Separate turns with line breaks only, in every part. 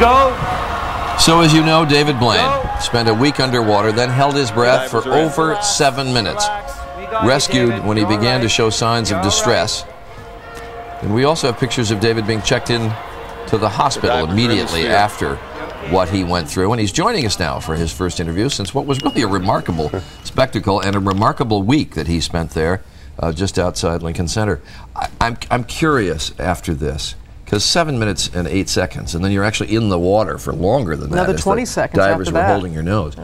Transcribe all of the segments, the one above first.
Go.
So as you know, David Blaine spent a week underwater, then held his breath for over 7 minutes. Rescued when he began to show signs of distress. And we also have pictures of David being checked in to the hospital immediately after what he went through. And he's joining us now for his first interview since what was really a remarkable spectacle and a remarkable week that he spent there just outside Lincoln Center. I'm curious after this, because 7 minutes and 8 seconds, and then you're actually in the water for longer than that.
Another 20 seconds
divers
after
were
that.
holding your nose.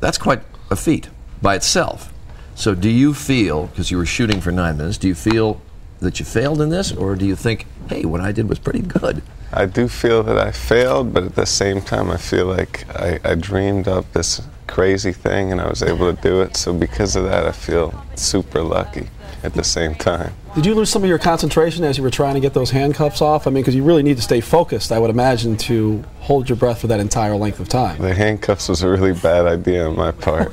That's quite a feat by itself. So do you feel, because you were shooting for 9 minutes, do you feel that you failed in this, or do you think, hey, what I did was pretty good?
I do feel that I failed, but at the same time I feel like I dreamed up this crazy thing and I was able to do it. So because of that, I feel super lucky at the same time.
Did you lose some of your concentration as you were trying to get those handcuffs off? I mean, because you really need to stay focused, I would imagine, to hold your breath for that entire length of time.
The handcuffs was a really bad idea on my part.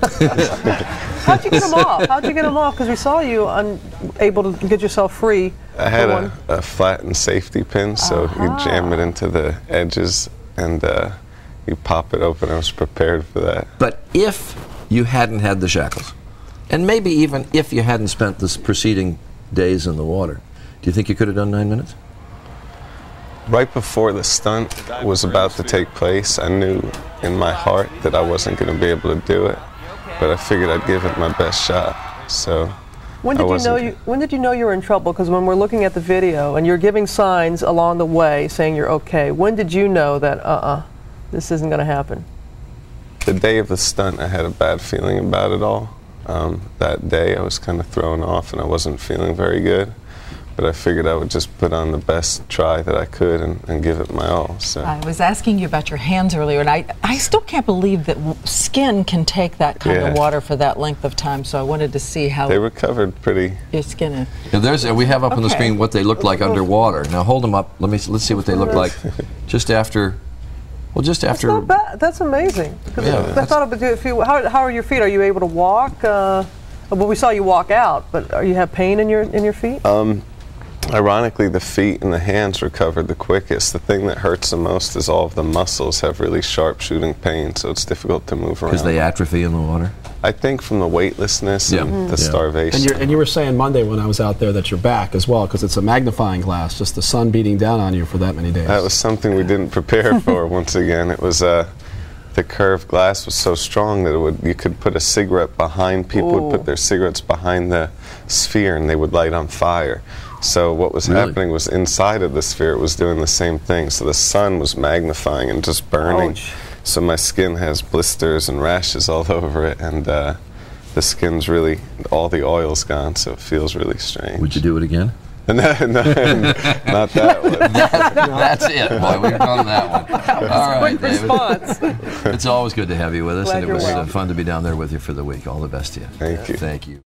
How'd you get them off? How'd you get them off? Because we saw you able to get yourself free.
I had a flattened safety pin, so you jam it into the edges and you pop it open. I was prepared for that.
But if you hadn't had the shackles, and maybe even if you hadn't spent the preceding days in the water, do you think you could have done 9 minutes?
Right before the stunt was about to take place, I knew in my heart that I wasn't going to be able to do it, but I figured I'd give it my best shot. So
when did you know you were in trouble? Because when we're looking at the video and you're giving signs along the way saying you're okay, when did you know that this isn't going to happen?
The day of the stunt, I had a bad feeling about it all. That day I was kind of thrown off and I wasn't feeling very good, but I figured I would just put on the best try that I could and give it my all. So
I was asking you about your hands earlier, and I still can't believe that skin can take that kind of water for that length of time, so I wanted to see how
they recovered pretty.
Your skin is.
Yeah, we have up on the screen what they looked like underwater. Now hold them up. Let's see what they look like just after. Well, just after.
That's not bad. That's amazing.
Yeah,
I thought about how are your feet? Are you able to walk? Well, we saw you walk out, but you have pain in your feet?
Ironically, the feet and the hands recovered the quickest. The thing that hurts the most is all of the muscles have really sharp shooting pain, so it's difficult to move around.
Because they atrophy in the water?
I think from the weightlessness and the starvation.
And you were saying Monday when I was out there that you're back as well, because it's a magnifying glass, just the sun beating down on you for that many days.
That was something we didn't prepare for once again. It was the curved glass was so strong that you could put a cigarette behind, people would put their cigarettes behind the sphere and they would light on fire. So what was happening was inside of the sphere it was doing the same thing. So the sun was magnifying and just burning.
Ouch.
So my skin has blisters and rashes all over it, and the skin's really, all the oil's gone, so it feels really strange.
Would you do it again?
No, not that one.
That's it, boy. We've done that one. All right,
Quick
David.
response.
It's always good to have you with us,
Glad
and it
you're
was
well.
fun to be down there with you for the week. All the best to you.
Thank you.
Thank you.